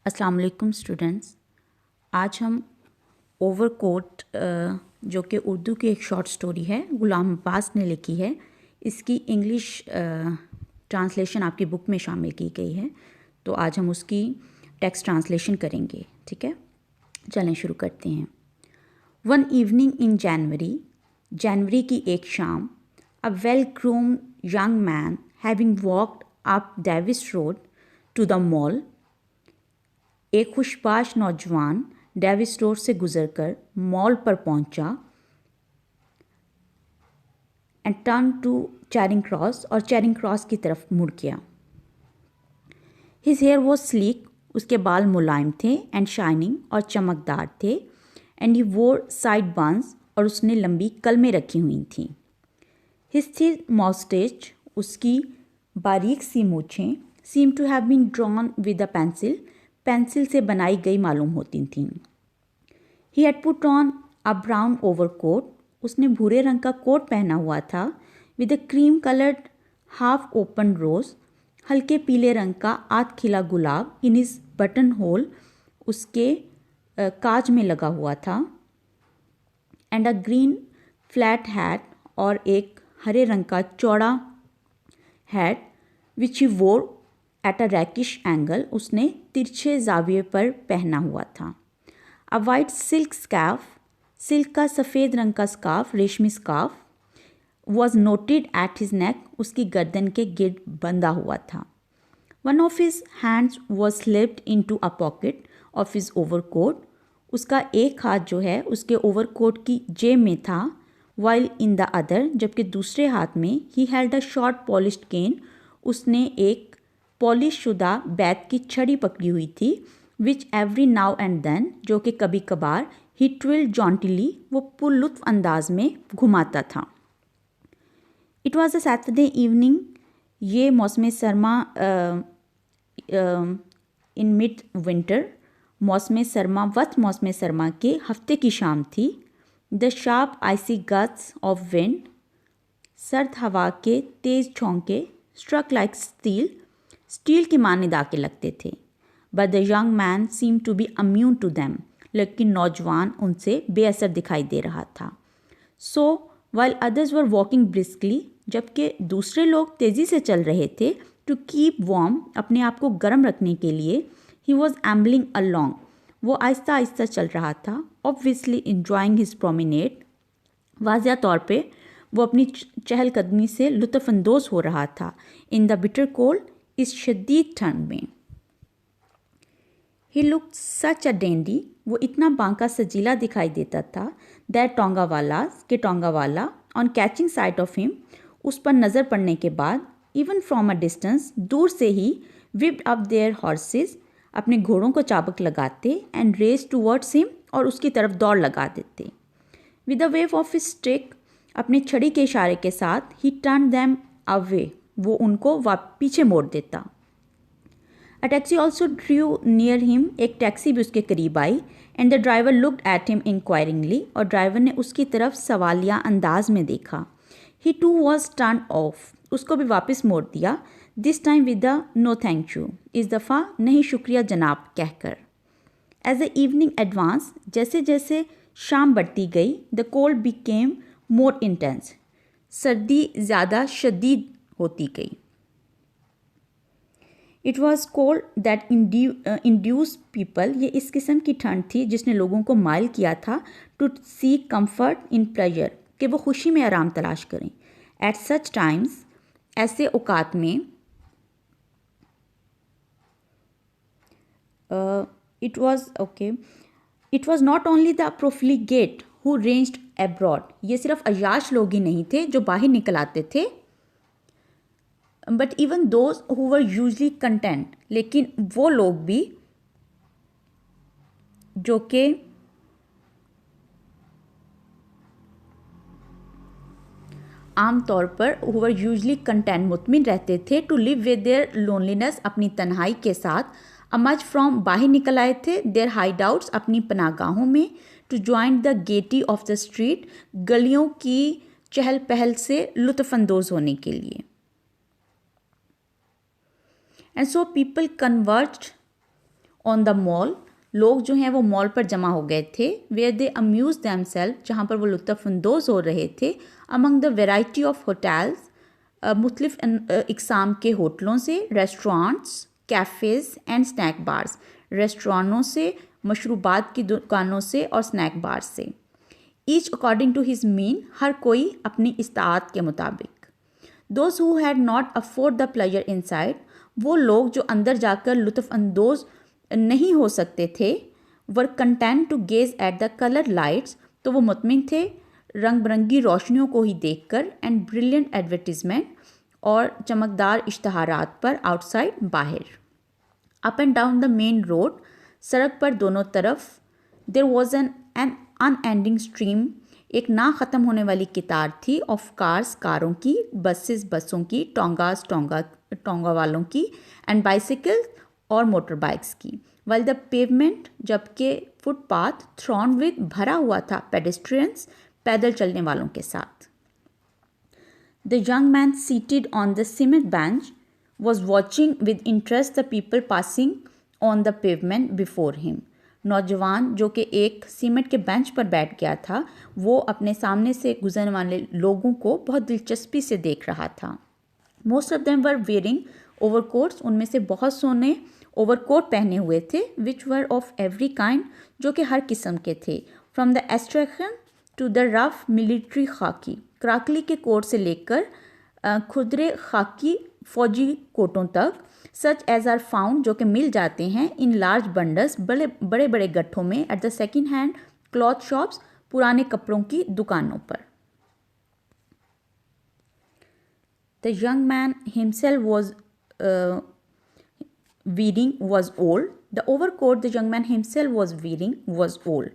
अस्सलाम वालेकुम स्टूडेंट्स। आज हम ओवरकोट जो कि उर्दू की एक शॉर्ट स्टोरी है, गुलाम अब्बास ने लिखी है, इसकी इंग्लिश ट्रांसलेशन आपकी बुक में शामिल की गई है। तो आज हम उसकी टेक्स्ट ट्रांसलेशन करेंगे। ठीक है, चलें शुरू करते हैं। वन इवनिंग इन जनवरी की एक शाम, a well groomed young man having walked up Davis Road to the mall, एक खुशबाश नौजवान डेविस रोड से गुजरकर मॉल पर पहुंचा एंड टर्न टू चैरिंग क्रॉस, और चैरिंग क्रॉस की तरफ मुड़ गया। हिज हेयर वॉज स्लीक, उसके बाल मुलायम थे, एंड शाइनिंग और चमकदार थे, एंड ही वोर साइड बंस, और उसने लंबी कलमें रखी हुई थीं। हिज थिन मॉस्टेच, उसकी बारीक सी मूछें, seem to have been drawn with a pencil, pencil से बनाई गई मालूम होती थीं। He had put on a brown overcoat, उसने भूरे रंग का कोट पहना हुआ था, with a cream coloured half open rose, हल्के पीले रंग का आध खिला गुलाब इन हिज बटन होल, उसके काज में लगा हुआ था, and a green flat hat, और एक हरे रंग का चौड़ा हैट, विच ही वोर एट अ रैकिश एंगल, उसने तिरछे जाविये पर पहना हुआ था। A white silk scarf, silk का सफ़ेद रंग का स्कार्फ, रेशमी scarf, was knotted at his neck, उसकी गर्दन के गिर्द बंधा हुआ था। One of his hands was slipped into a pocket of his overcoat, उसका एक हाथ जो है उसके ओवरकोट की जेब में था। वाइल इन द अदर, जबकि दूसरे हाथ में he held a short polished cane, उसने एक पॉलिश शुदा बैत की छड़ी पकड़ी हुई थी, which every now and then, जो कि कभी कभार ही ट्विल्ड जॉन्टिली, वो पुरलुत्फ अंदाज में घुमाता था। It was a Saturday evening, ये मौसम सरमा इन मिड विंटर, मौसम सरमा के हफ्ते की शाम थी। The sharp icy gusts of wind, सर्द हवा के तेज झोंके, स्ट्रक लाइक स्टील की मानद आके लगते थे। But the young man seem to be immune to them, लेकिन नौजवान उनसे बेअसर दिखाई दे रहा था। So while others were walking briskly, जबकि दूसरे लोग तेज़ी से चल रहे थे, टू कीप वार्म, अपने आप को गर्म रखने के लिए, ही वॉज एम्बलिंग अलॉन्ग, वो आहिस्ता आहिस्ता चल रहा था, ऑब्वियसली इंजॉइंग हिज प्रोमिनेट, वाज़िया तौर पे वो अपनी चहलकदमी से लुत्फ़अंदोज़ हो रहा था। इन द बिटर कोल्ड, इस शदीद ठंड में। He looked such a Dandy, वो इतना बांका सजीला दिखाई देता था, that tongawala on catching sight of him, उस पर नज़र पड़ने के बाद, इवन फ्रॉम अ डिस्टेंस, दूर से ही, विप्ड अप देयर हॉर्सेस, अपने घोड़ों को चाबुक लगाते, एंड रेस टूवर्ड्स हिम, और उसकी तरफ दौड़ लगा देते। With a wave of his stick, अपने छड़ी के इशारे के साथ, ही टर्न दैम अवे, वो उनको पीछे मोड़ देता। A taxi also drew near him, एक टैक्सी भी उसके करीब आई, and the driver looked at him inquiringly, और ड्राइवर ने उसकी तरफ सवालिया अंदाज में देखा। He too was turned off, उसको भी वापस मोड़ दिया, this time with the no thank you, इस दफ़ा नहीं शुक्रिया जनाब कहकर। एज द इवनिंग एडवांस, जैसे जैसे शाम बढ़ती गई, the cold became more intense, सर्दी ज़्यादा शदीद होती गई। It was cold that induce people, ये इस किस्म की ठंड थी जिसने लोगों को माइल किया था, to seek comfort in pleasure, कि वो खुशी में आराम तलाश करें। एट सच टाइम्स, ऐसे औकात में, it was not only the profligate who ranged abroad, ये सिर्फ अयाश लोग ही नहीं थे जो बाहर निकल आते थे, but even those who were usually content, लेकिन वो लोग भी जो कि आम तौर पर हु वर यूजली कंटेंट, मुतमिन रहते थे, to live with their loneliness, अपनी तन्हाई के साथ, अमज फ्रॉम, बाहर निकल आए थे, देयर हाइड आउट्स, अपनी पनागाहों में, to join the gaiety of the street, गलियों की चहल पहल से लुत्फ़अंदोज़ होने के लिए। And so people converged on the mall, लोग जो हैं वो मॉल पर जमा हो गए थे. वेयर दे अम्यूज दैमसेल्फ, जहाँ पर वो लुत्फ़अंदोज़ हो रहे थे. Among the variety of hotels, मुख्तलिफ इकसाम के होटलों से, restaurants, cafes and snack bars, रेस्टोरेंटों से, मशरूबात की दुकानों से और स्नैक बार से. Each according to his mean, हर कोई अपनी इस्तात के मुताबिक. Those who had not afford the pleasure inside, वो लोग जो अंदर जाकर लुत्फ़अंदोज़ नहीं हो सकते थे, were content to gaze at the colour lights, तो वो मुतमिन थे रंग बिरंगी रोशनियों को ही देखकर, एंड ब्रिलियंट एडवर्टीजमेंट, और चमकदार इश्तहारात पर आउटसाइड बाहर. Up and down the main road, सड़क पर दोनों तरफ, there was an unending stream, एक ना ख़त्म होने वाली कितार थी, ऑफ कार्स कारों की, बसेस बसों की, टोंगास टोंगा वालों की, एंड बाइसिकल और मोटर बाइक्स की. वाइल द पेवमेंट, जबकि फुटपाथ, थ्रॉन विद, भरा हुआ था पेडेस्ट्रियंस, पैदल चलने वालों के साथ. The young man seated on the cement bench was watching with interest the people passing on the pavement before him. नौजवान जो कि एक सीमेंट के बेंच पर बैठ गया था, वो अपने सामने से गुजरने वाले लोगों को बहुत दिलचस्पी से देख रहा था. Most of them were wearing overcoats, उनमें से बहुत सौ ने ओवरकोट पहने हुए थे, which were of every kind, जो कि हर किस्म के थे. From the astrakhan to the rough military khaki, क्राकली के कोट से लेकर खुदरे खाकी फौजी कोटों तक. सच एज आर फाउंड, जो कि मिल जाते हैं, इन लार्ज बंडल्स, बड़े बड़े गट्ठों में, at the second hand cloth shops, पुराने कपड़ों की दुकानों पर. The young man himself was wearing was old. The overcoat the young man himself was wearing was old.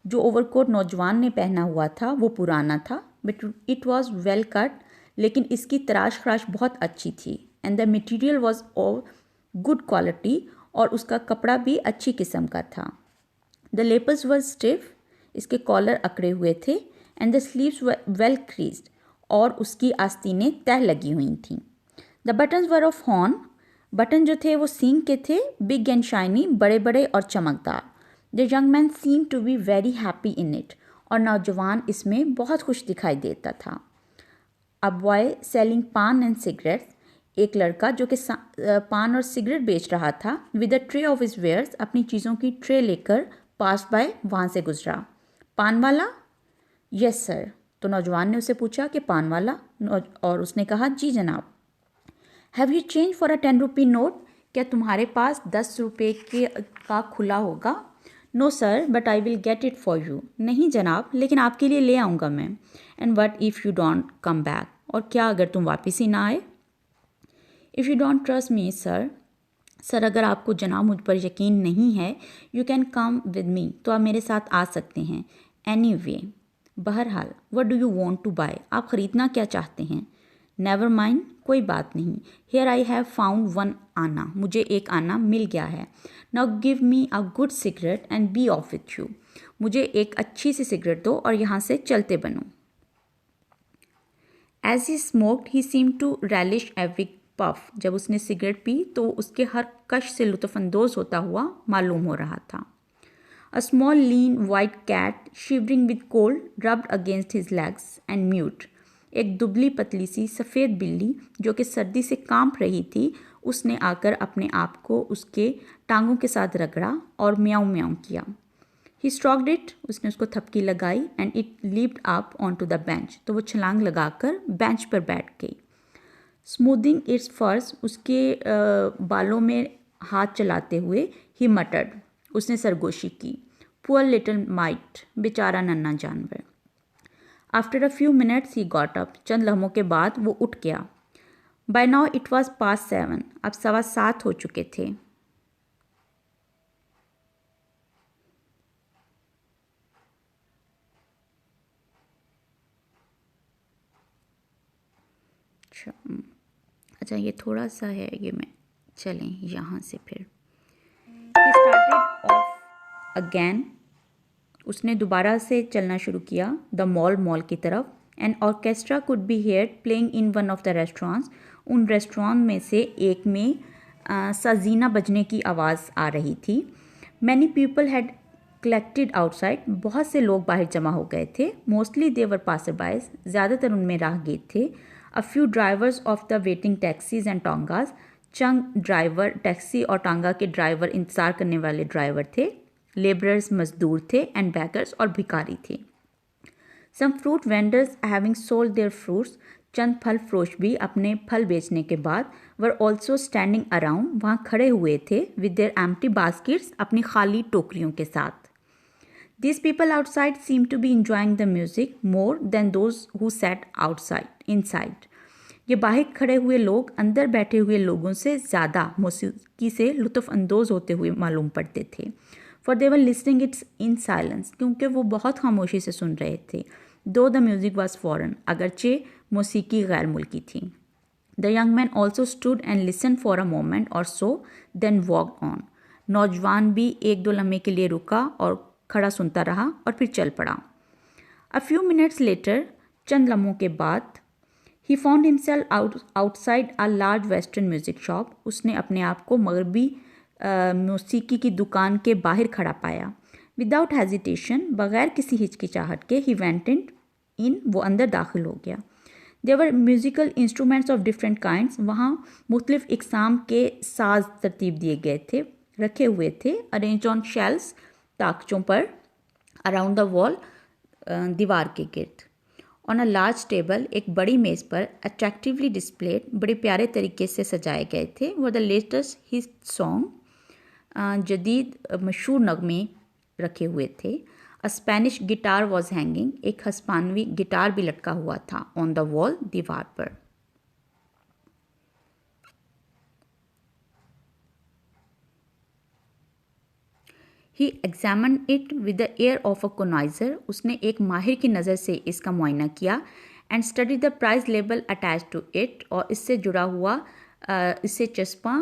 जो ओवरकोट नौजवान ने पहना हुआ था वो पुराना था, but it was well cut, लेकिन इसकी तराश खराश बहुत अच्छी थी. And the material was of good quality, और उसका कपड़ा भी अच्छी किस्म का था. द लेपर्स वर स्टिफ, इसके कॉलर अकड़े हुए थे. And the sleeves were well creased, और उसकी आस्तीनें तह लगी हुई थीं. The buttons were of horn, button जो थे वो सींग के थे. बिग एंड शाइनी, बड़े बड़े और चमकदार. The young man seem to be very happy in it, और नौजवान इसमें बहुत खुश दिखाई देता था. A boy selling paan and cigarettes, एक लड़का जो कि पान और सिगरेट बेच रहा था. With a tray of his wares, अपनी चीज़ों की ट्रे लेकर पास बाय वहाँ से गुजरा. पान वाला? Yes sir. तो नौजवान ने उसे पूछा कि पान वाला, और उसने कहा जी जनाब. Have you change for a 10 rupee note, क्या तुम्हारे पास 10 रुपये का खुला होगा? No sir, but I will get it for you. नहीं जनाब, लेकिन आपके लिए ले आऊँगा मैं. And what if you don't come back, और क्या अगर तुम वापस ही ना आए? If you don't trust me sir, sir अगर आपको जनाब मुझ पर यकीन नहीं है, you can come with me, तो आप मेरे साथ आ सकते हैं. एनी वे, बहरहाल, what do you want to buy, आप ख़रीदना क्या चाहते हैं? नेवर माइंड, कोई बात नहीं. Here I have found one anna, मुझे एक आना मिल गया है. Now give me a good cigarette and be off with you, मुझे एक अच्छी सी सिगरेट दो और यहाँ से चलते बनो. As he smoked he seem to relish every puff, जब उसने सिगरेट पी तो उसके हर कश से लुत्फ़अंदोज़ होता हुआ मालूम हो रहा था. A small lean white cat shivering with cold rubbed against his legs and mewed, एक दुबली पतली सी सफ़ेद बिल्ली जो कि सर्दी से कांप रही थी, उसने आकर अपने आप को उसके टांगों के साथ रगड़ा और म्याऊं म्याऊं किया. ही स्ट्रोक्ड इट, उसने उसको थपकी लगाई. And it leaped up on to the bench, तो वो छलांग लगाकर बेंच पर बैठ गई. स्मूदिंग इट्स फर्स, उसके बालों में हाथ चलाते हुए, ही मटर्ड, उसने सरगोशी की. पुअर लिटिल माइट, बेचारा नन्हा जानवर. After a few minutes he got up, चंद लम्हों के बाद वो उठ गया. By now it was past 7, अब 7:15 हो चुके थे. अच्छा ये थोड़ा सा है, ये मैं चलें यहाँ से फिर. ही स्टार्टेड ऑफ अगैन, उसने दोबारा से चलना शुरू किया. द मॉल की तरफ. An orchestra could be heard playing in one of the restaurants, उन रेस्टोरेंट में से एक में साजीना बजने की आवाज़ आ रही थी। Many people had collected outside, बहुत से लोग बाहर जमा हो गए थे। मोस्टली देवर पासर बायज, ज़्यादातर उनमें राहगीर थे। A few drivers of the waiting taxis and tongas, चंद ड्राइवर, टैक्सी और टांगा के ड्राइवर, इंतज़ार करने वाले ड्राइवर थे। लेबरर्स, मजदूर थे। एंड बैगर्स, और भिखारी थे। Some fruit vendors having sold their fruits, चंद फल फरोश भी अपने फल बेचने के बाद वर ऑल्सो स्टैंडिंग अराउंड, वहाँ खड़े हुए थे विद देयर एम्प्टी बास्केट्स, अपनी खाली टोकरियों के साथ। These people outside seemed to be enjoying the music more than those who sat inside. ये बाहर खड़े हुए लोग अंदर बैठे हुए लोगों से ज़्यादा मौसीकी से लुत्फ़ अंदोज़ होते हुए मालूम पड़ते थे। For they were listening it in silence, क्योंकि वो बहुत खामोशी से सुन रहे थे। Though the music was foreign, अगरचे मौसीकी गैर मुल्की थी। The young man also stood and listened for a moment or so, then walked on. नौजवान भी एक दो लम्हे के लिए रुका और खड़ा सुनता रहा और फिर चल पड़ा। A few minutes later, चंद लम्हों के बाद, he found himself outside a large western music shop. उसने अपने आप को मगरबी मौसीकी की दुकान के बाहर खड़ा पाया। Without hesitation, बगैर किसी हिचकिचाहट के, he went in, वो अंदर दाखिल हो गया। There were musical instruments of different kinds. वहाँ मुख्तलिफ इकसाम के साज तरतीब दिए गए थे, रखे हुए थे। Arranged on shelves, ताकचों पर। अराउंड द वॉल, दीवार के गिर्द। ऑन अ लार्ज टेबल, एक बड़ी मेज़ पर, अट्रैक्टिवली डिस्प्लेड, बड़े प्यारे तरीके से सजाए गए थे। वो द लेटेस्ट हिट सॉन्ग, जदीद मशहूर नगमे रखे हुए थे। अ स्पेनिश गिटार वॉज हैंगिंग, एक हस्पानवी गिटार भी लटका हुआ था। ऑन द वॉल, दीवार पर। He examined it with the air of a connoisseur, उसने एक माहिर की नज़र से इसका मुआयना किया। And study the price label attach to it, और इससे जुड़ा हुआ इससे चस्पा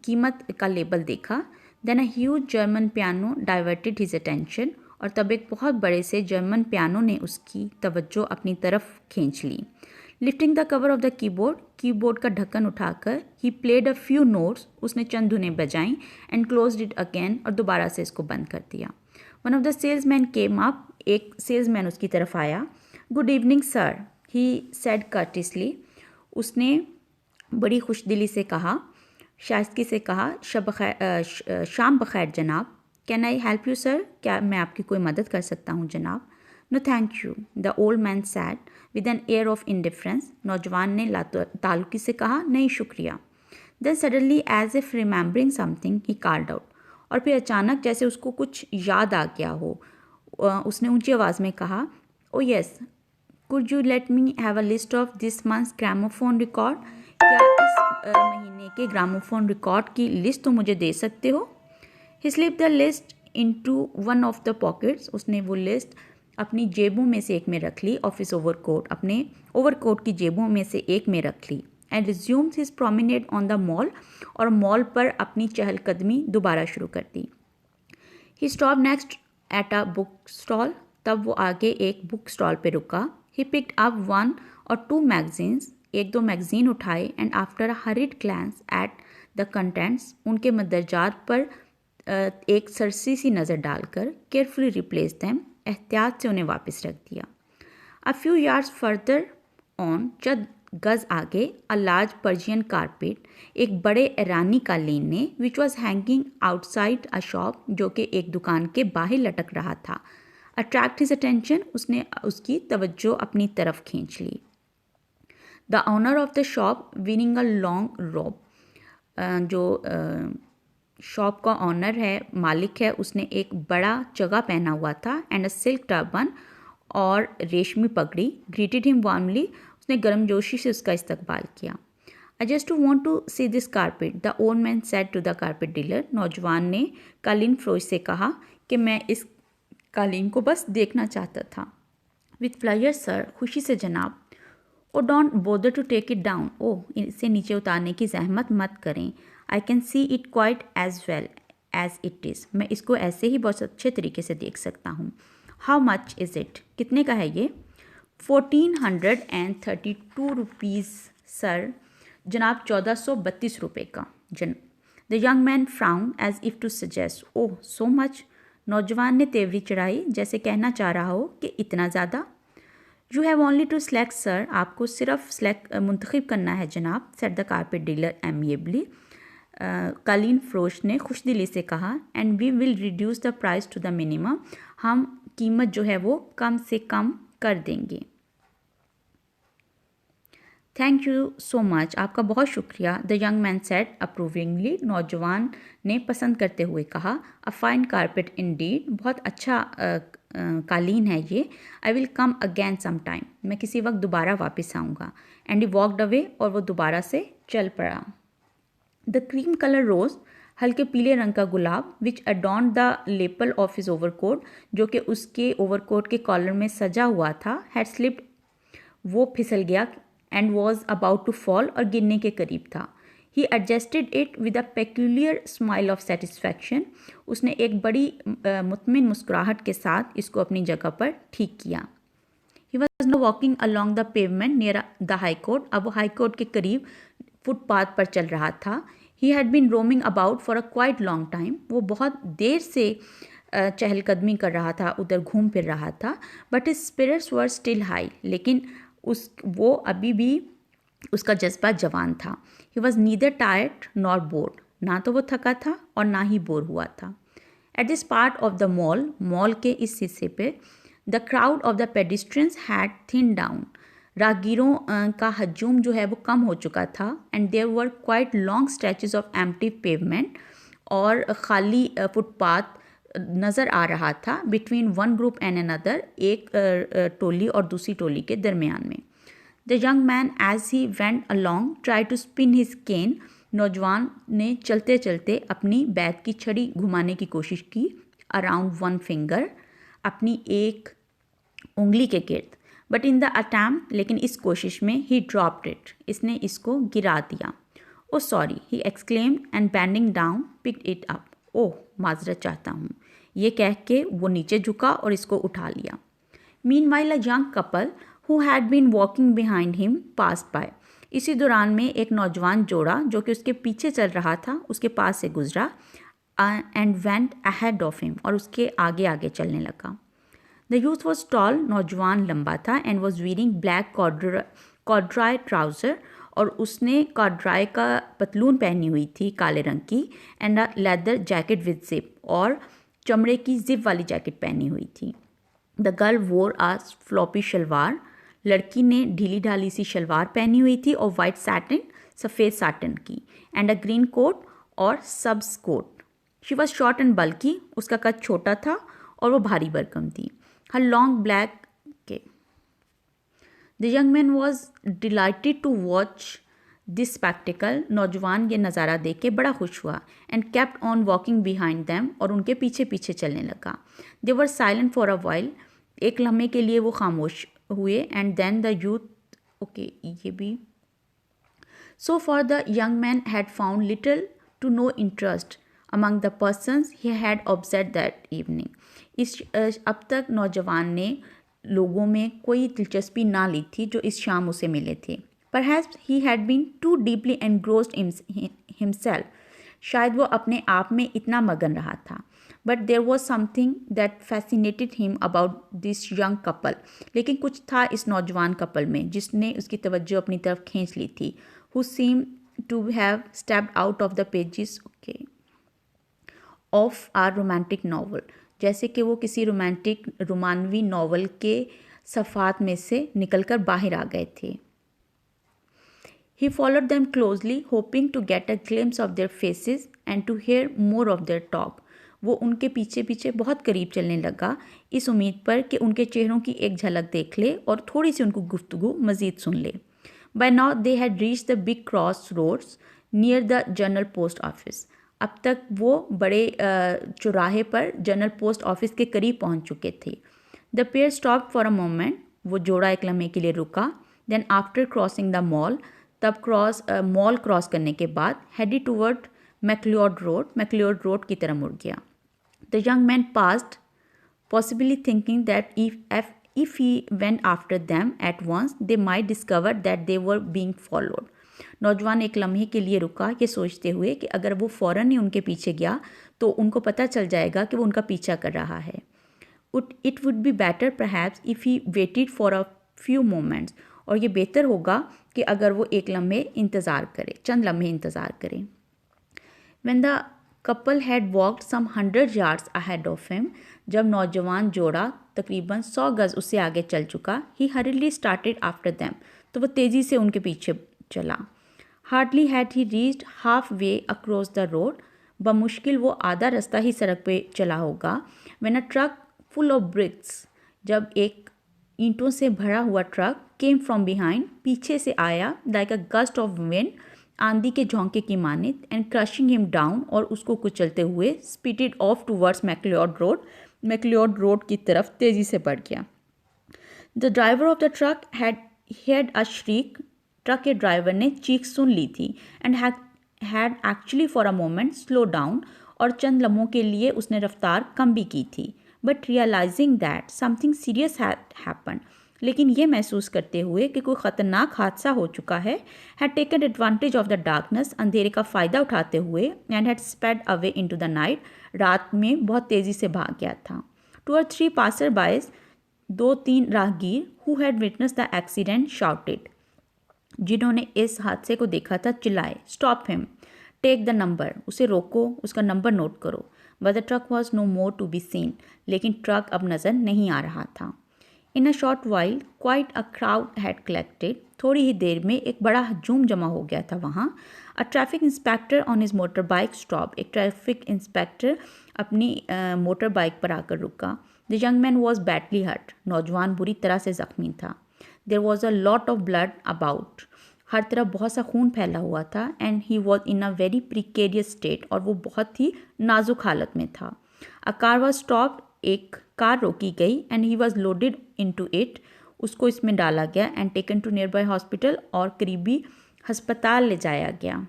कीमत का लेबल देखा। Then a huge German piano diverted his attention, और तब एक बहुत बड़े से जर्मन पियानो ने उसकी तवज्जो अपनी तरफ खींच ली। Lifting the cover of the keyboard का ढक्कन उठाकर, he played a few notes, उसने चंद धुनें बजाईं। एंड क्लोज्ड इट अगेन, और दोबारा से इसको बंद कर दिया। One of the salesman came up, एक सेल्समैन उसकी तरफ आया। Good evening sir, he said courteously, उसने बड़ी खुशदिली से कहा, शाइस्तगी से कहा, शाम बखैर जनाब। Can I help you sir, क्या मैं आपकी कोई मदद कर सकता हूँ जनाब? No thank you, the old man said with an air of indifference, नौजवान ने ताल्लुकी से कहा, नहीं शुक्रिया। Then suddenly as if remembering something, he called out, और फिर अचानक जैसे उसको कुछ याद आ गया हो, उसने ऊंची आवाज़ में कहा, ओ yes, could you let me have a list of this months gramophone record, क्या इस महीने के ग्रामोफोन रिकॉर्ड की लिस्ट तो मुझे दे सकते हो? He slip the list into one of the pockets, उसने वो लिस्ट अपनी जेबों में से एक में रख ली। ऑफिस ओवरकोट, अपने ओवरकोट की जेबों में से एक में रख ली। And resumes his promenade on the mall, और मॉल पर अपनी चहलकदमी दोबारा शुरू कर दी। He stop next at a book stall, तब वो आगे एक बुक स्टॉल पे रुका। He picked up one or two magazines, एक दो मैगजीन उठाए। And after a hurried glance at the contents, उनके मंदरजात पर एक सरसी सी नज़र डालकर, केयरफुली रिप्लेस दैम, एहतियात से उन्हें वापस रख दिया। A few yards further on, चंद गज आगे, अ लार्ज पर्जियन कारपेट, एक बड़े ईरानी कालीन ने, which was hanging outside a shop, जो कि एक दुकान के बाहर लटक रहा था, अट्रैक्ट हिज अटेंशन, उसने उसकी तवज्जो अपनी तरफ खींच ली। The owner of the shop winning a long robe, जो शॉप का ऑनर है, मालिक है, उसने एक बड़ा चगा पहना हुआ था। एंड अ सिल्क टर्बन, और रेशमी पगड़ी। ग्रीटेड हिम वार्मली, उसने गर्मजोशी से उसका इस्तकबाल किया। I just want to see this carpet, the old man said to the carpet dealer, नौजवान ने कालीन फरोश से कहा कि मैं इस कालीन को बस देखना चाहता था। विथ प्लेजर सर, खुशी से जनाब। Oh don't bother to take it down, oh इसे नीचे उतारने की जहमत मत करें। I can see it quite as well as it is, मैं इसको ऐसे ही बहुत अच्छे तरीके से देख सकता हूँ। हाउ मच इज़ इट, कितने का है ये? 1432 रुपीज़ सर, जनाब 1432 रुपये का। The young man frown as if to suggest, oh so much. नौजवान ने तेवरी चढ़ाई, जैसे कहना चाह रहा हो कि इतना ज़्यादा। You have only to select sir, आपको सिर्फ सेलेक्ट मुंतखब करना है जनाब, said the carpet dealer amiably. कालीन फरोश ने खुशदिली से कहा, and we will reduce the price to the minimum, हम कीमत जो है वो कम से कम कर देंगे। थैंक यू सो मच, आपका बहुत शुक्रिया। द यंग मैन सेड अप्रूविंगली, नौजवान ने पसंद करते हुए कहा। अ फाइन कारपेट इंडीड, बहुत अच्छा कालीन है ये। I will come again some time, मैं किसी वक्त दोबारा वापस आऊँगा। एंड ही वॉकड अवे, और वो दोबारा से चल पड़ा। द क्रीम कलर रोज, हल्के पीले रंग का गुलाब, which adorned the lapel of his overcoat, जो कि उसके ओवरकोट के कॉलर में सजा हुआ था, हैड स्लिप्ड, वो फिसल गया, and was about to fall, और गिरने के करीब था। He adjusted it with a peculiar smile of satisfaction, उसने एक बड़ी मुतमिन मुस्कुराहट के साथ इसको अपनी जगह पर ठीक किया। He was now walking along the pavement near the high court, अब वो हाई कोर्ट के करीब फुटपाथ पर चल रहा था। He had been roaming about for a quite long time, वो बहुत देर से चहलकदमी कर रहा था, उधर घूम फिर रहा था। But his spirits were still high, लेकिन वो अभी भी उसका जज्बा जवान था। He was neither tired nor bored, ना तो वो थका था और ना ही बोर हुआ था। At this part of the mall के इस हिस्से पे, the crowd of the pedestrians had thin down, राहगीरों का हजूम जो है वो कम हो चुका था। And there were quite long stretches of empty pavement, और खाली फुटपाथ नज़र आ रहा था between one group and another, एक टोली और दूसरी टोली के दरमियान में। The young man as he went along try to spin his cane, नौजवान ने चलते चलते अपनी बैत की छड़ी घुमाने की कोशिश की, अराउंड वन फिंगर, अपनी एक उंगली के गिर्द। बट इन द अटैम्प्ट, लेकिन इस कोशिश में, ही ड्रॉप्ड इट, इसने इसको गिरा दिया। Oh sorry, he exclaimed, and bending down picked it up, oh माजरत चाहता हूँ, ये कह के वो नीचे झुका और इसको उठा लिया। Meanwhile a young couple who had been walking behind him passed by, इसी दौरान में एक नौजवान जोड़ा जो कि उसके पीछे चल रहा था उसके पास से गुजरा, and went ahead of him, और उसके आगे आगे चलने लगा। द यूथ वॉज टॉल, नौजवान लंबा था, and was wearing black corduroy trouser, और उसने कॉर्ड्राय का पतलून पहनी हुई थी काले रंग की, and a leather jacket with zip, और चमड़े की जिप वाली जैकेट पहनी हुई थी। द गर्ल वोर आ फ्लॉपी शलवार, लड़की ने ढीली ढाली सी शलवार पहनी हुई थी और वाइट सैटिन, सफ़ेद साटन की, एंड अ ग्रीन कोट और सब्स coat. She was short and bulky, उसका कद छोटा था और वो भारी भरकम थी। हर लॉन्ग ब्लैक के। The young man was delighted to watch this spectacle, नौजवान ये नज़ारा देख के बड़ा खुश हुआ, and kept on walking behind them, और उनके पीछे पीछे चलने लगा। They were silent for a while, एक लम्हे के लिए वो खामोश हुए, and then the youth, okay ये भी। So far the young man had found little to no interest among the persons he had observed that evening, अब तक नौजवान ने लोगों में कोई दिलचस्पी ना ली थी जो इस शाम उसे मिले थे। Perhaps he had been too deeply engrossed himself, शायद वो अपने आप में इतना मगन रहा था। But there was something that fascinated him about this young couple, लेकिन कुछ था इस नौजवान कपल में जिसने उसकी तवज्जो अपनी तरफ खींच ली थी। Who seemed to have stepped out of the pages, of our romantic novel, जैसे कि वो किसी रोमानवी नॉवल के सफ़ात में से निकलकर बाहर आ गए थे। He followed them closely, hoping to get a glimpse of their faces and to hear more of their talk. वो उनके पीछे पीछे बहुत करीब चलने लगा, इस उम्मीद पर कि उनके चेहरों की एक झलक देख ले और थोड़ी सी उनको गुफ्तगू मज़ीद सुन ले। By now they had reached the big crossroads near the general post office, अब तक वो बड़े चौराहे पर जनरल पोस्ट ऑफिस के करीब पहुंच चुके थे। The pair stop for a moment, वो जोड़ा एक लम्हे के लिए रुका। Then after crossing the mall, तब मॉल क्रॉस करने के बाद हेडेड टूवर्ड मैक्लियोड रोड की तरफ मुड़ गया। The young man passed, possibly thinking that if he went after them at once they might discover that they were being followed, नौजवान एक लम्हे के लिए रुका, ये सोचते हुए कि अगर वो फ़ौरन ही उनके पीछे गया तो उनको पता चल जाएगा कि वो उनका पीछा कर रहा है। It would be better perhaps if he waited for a few moments, और ये बेहतर होगा कि अगर वो एक लम्हे इंतज़ार करे, चंद लम्हे इंतज़ार करें। When the couple had walked some 100 yards ahead of him, जब नौजवान जोड़ा तकरीबन 100 गज उससे आगे चल चुका, he hurriedly started after them, तो वो तेज़ी से उनके पीछे चला। Hardly had he reached halfway across the road, बमुश्किल वो आधा रास्ता ही सड़क पे चला होगा, when a truck full of bricks, जब एक ईंटों से भरा हुआ ट्रक came from behind, पीछे से आया, like a gust of wind, आंधी के झोंके की मानित, एंड क्रशिंग हिम डाउन, और उसको कुचलते हुए speeded off towards McLeod Road की तरफ तेज़ी से बढ़ गया। The driver of the truck had a shriek, truck के ड्राइवर ने चीख सुन ली थी, and had actually for a moment slow down, और चंद लम्हों के लिए उसने रफ्तार कम भी की थी। But realising that something serious had happened, लेकिन ये महसूस करते हुए कि कोई ख़तरनाक हादसा हो चुका है, had taken advantage of the darkness, अंधेरे का फ़ायदा उठाते हुए, and had sped away into the night, रात में बहुत तेज़ी से भाग गया था। 2 or 3 पासर बायज, 2-3 राहगीर, who had witness the accident shouted, जिन्होंने इस हादसे को देखा था, चिल्लाए, stop him, take the number, उसे रोको, उसका नंबर नोट करो। But the truck was no more to be seen, लेकिन ट्रक अब नज़र नहीं आ रहा था। In a short while quite a crowd had collected, थोड़ी ही देर में एक बड़ा हजूम जमा हो गया था वहाँ। A traffic inspector on his motor bike stop, एक ट्रैफिक इंस्पेक्टर अपनी मोटर बाइक पर आकर रुका। The young man was badly hurt, नौजवान बुरी तरह से ज़ख्मी था। There was a lot of blood about, हर तरफ बहुत सा खून फैला हुआ था, and he was in a very precarious state, और वो बहुत ही नाजुक हालत में था। अ कार वॉज स्टॉप्ड, एक कार रोकी गई, and he was loaded into it, उसको इसमें डाला गया, and taken to nearby hospital, और करीबी हस्पताल ले जाया गया।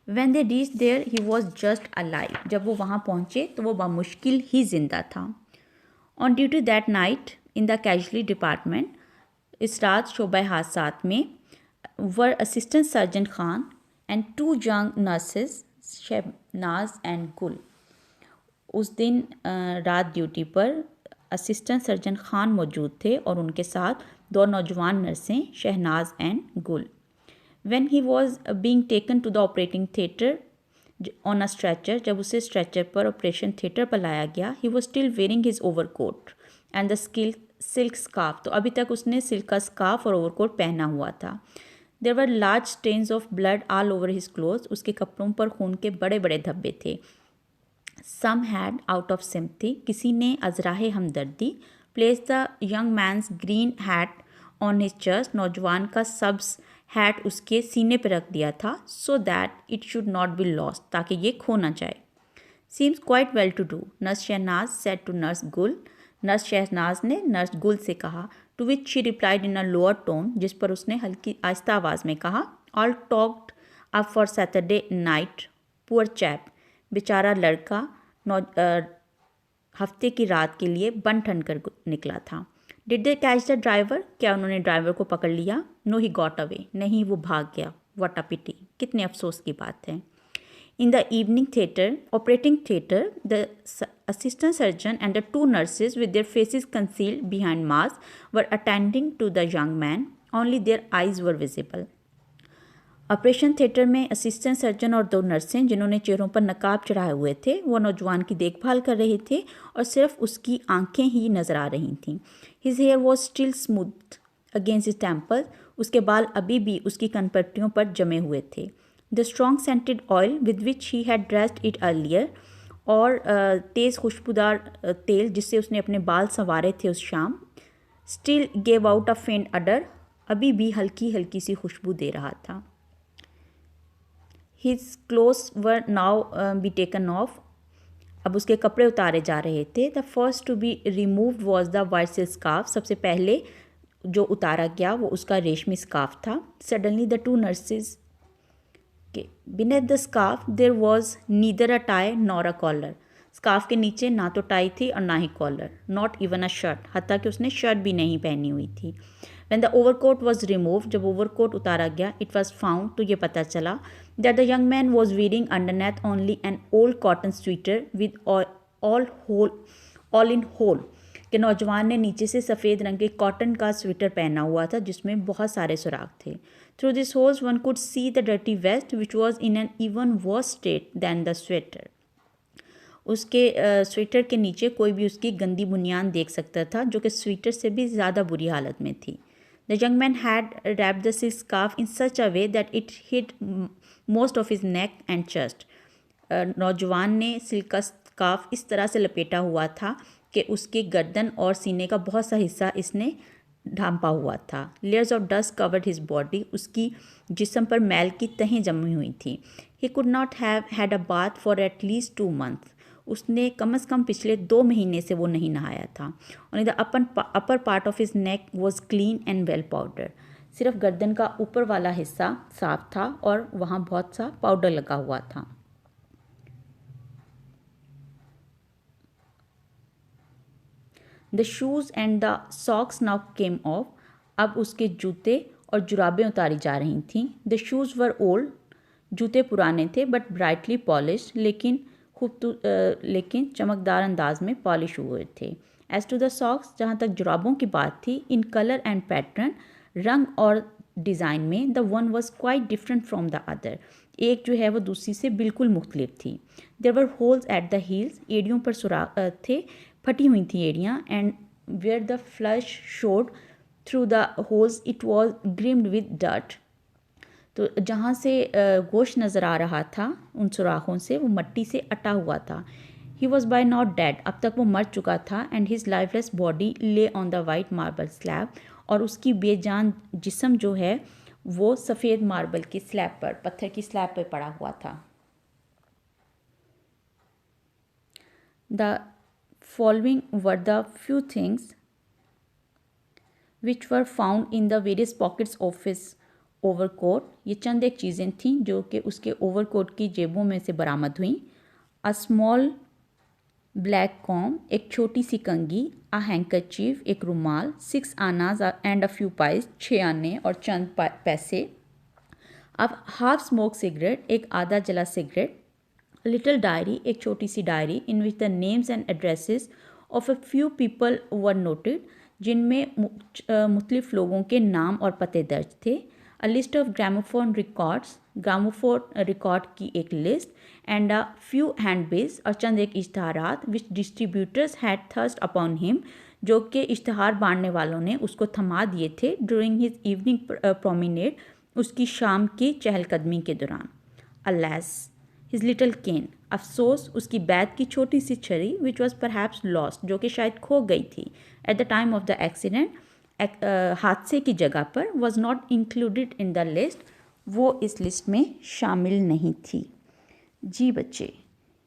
When they reached there, he was just alive. जब वो वहाँ पहुँचे तो वो बामुश्किल ही जिंदा था। On duty that night in the casualty department, इस रात शोबा हादसात में, were assistant surgeon Khan and 2 young nurses, Shahnaz and Gul. उस दिन रात ड्यूटी पर असिस्टेंट सर्जन खान मौजूद थे और उनके साथ 2 नौजवान नर्सें, शहनाज एंड गुल। When he was being taken to the operating theatre on a stretcher, जब उसे स्ट्रेचर पर ऑपरेशन थिएटर पर लाया गया, he was still wearing his overcoat and the silk scarf, तो अभी तक उसने सिल्क का स्कार्फ और ओवरकोट पहना हुआ था। There were large stains of blood all over his clothes, उसके कपड़ों पर खून के बड़े बड़े धब्बे थे। Some had out of sympathy, किसी ने अजराहे हमदर्दी, placed the young man's green hat on his chest, नौजवान का सब्ज हैट उसके सीने पर रख दिया था, so that it should not be lost, ताकि ये खो ना जाए। Seems quite well to do, nurse Shahnaz said to nurse Gul, nurse Shahnaz ने नर्स गुल से कहा, to which she replied in a lower tone, जिस पर उसने हल्की आहिस्ता आवाज़ में कहा, all talked up for Saturday night, poor chap, बेचारा लड़का हफ्ते की रात के लिए बन ठन कर निकला था। Did they catch the driver, क्या उन्होंने ड्राइवर को पकड़ लिया? नो ही गॉट अवे, नहीं वो भाग गया। व्हाट अ पिटी, कितने अफसोस की बात है। In the evening theatre, operating theatre, the assistant surgeon and the 2 nurses with their faces concealed behind masks were attending to the young man, only their eyes were visible. Operation theatre में assistant surgeon और 2 नर्सें, जिन्होंने चेहरों पर नकाब चढ़ाए हुए थे, वो नौजवान की देखभाल कर रहे थे और सिर्फ उसकी आंखें ही नज़र आ रही थीं। His hair was still smooth against his temple, उसके बाल अभी भी उसकी कनपट्टियों पर जमे हुए थे। The strong scented oil with which he had dressed it earlier, और तेज़ खुशबूदार तेल जिससे उसने अपने बाल संवारे थे उस शाम, स्टिल गेव आउट अ फेंट अडर, अभी भी हल्की हल्की सी खुशबू दे रहा था। His clothes were now be taken off, अब उसके कपड़े उतारे जा रहे थे। The first to be removed was the white silk scarf, सबसे पहले जो उतारा गया वो उसका रेशमी स्कार्फ था। Suddenly the 2 nurses, beneath the scarf there was neither a tie nor a collar, scarf के नीचे ना तो टाई थी और ना ही collar, not even a shirt, हत्ता कि उसने शर्ट भी नहीं पहनी हुई थी। When the overcoat was removed, जब overcoat उतारा गया, it was found, तो ये पता चला that the young man was wearing underneath only an old cotton sweater with all in hole, कि नौजवान ने नीचे से सफ़ेद रंग के कॉटन का स्वेटर पहना हुआ था जिसमें बहुत सारे सुराख थे. Through these holes one could see the dirty vest which was in an even worse state than the sweater. उसके स्वेटर के नीचे कोई भी उसकी गंदी बुनियान देख सकता था जो कि स्वेटर से भी ज़्यादा बुरी हालत में थी. The young man had wrapped the silk scarf in such a way that it hid most of his neck and chest. नौजवान ने सिल्क का स्कार्फ इस तरह से लपेटा हुआ था कि उसके गर्दन और सीने का बहुत सा हिस्सा इसने ढांपा हुआ था. Layers of dust covered his body. उसकी जिस्म पर मैल की तहें जमी हुई थी. He could not have had a bath for at least 2 months. उसने कम से कम पिछले 2 महीने से वो नहीं नहाया था. Only the upper part of his neck was clean and well powdered. सिर्फ गर्दन का ऊपर वाला हिस्सा साफ था और वहाँ बहुत सा पाउडर लगा हुआ था. The shoes and the socks now came off. अब उसके जूते और जुराबें उतारी जा रही थीं. The shoes were old. जूते पुराने थे but brightly polished, लेकिन चमकदार अंदाज में पॉलिश हुए थे. As to the socks, जहाँ तक जुराबों की बात थी, in color and pattern, रंग और डिज़ाइन में, the one was quite different from the other. एक जो है वो दूसरी से बिल्कुल मुख्तलिफ थी. There were holes at the heels. एड़ियों पर सुराख थे, फटी हुई थी एड़ियाँ. And where the flesh showed through the holes, it was grimed with dirt. तो जहाँ से गोश्त नज़र आ रहा था उन सुराखों से, वो मट्टी से अटा हुआ था. He was by now dead. अब तक वो मर चुका था. And his lifeless body lay on the white marble slab. और उसकी बेजान जिस्म जो है वो सफ़ेद मार्बल की स्लैब पर, पत्थर की स्लैब पर पड़ा हुआ था. The following were the few things which were found in the various pockets of his overcoat. ये चंद एक चीज़ें थीं जो कि उसके ओवरकोट की जेबों में से बरामद हुई. A small black comb, एक छोटी सी कंघी. A handkerchief, एक रुमाल. 6 आनाज and a few pies, 6 आने और चंद पैसे. अब half smoked cigarette, एक आधा जला सिगरेट. A little diary, एक छोटी सी diary in which the names and addresses of a few people were noted, जिनमें मुख्तलिफ लोगों के नाम और पते दर्ज थे. A list of gramophone records, gramophone record की एक list. And a few handbills, और चंद एक इश्तहारात which distributors had thrust upon him, जो कि इश्तहार बांटने वालों ने उसको थमा दिए थे during his evening promenade, उसकी शाम की चहलकदमी के दौरान. Alas, his little cane, अफसोस उसकी बैत की छोटी सी छड़ी which was perhaps lost, जो कि शायद खो गई थी at the time of the accident, हादसे की जगह पर, was not included in the list, वो इस लिस्ट में शामिल नहीं थी. जी बच्चे.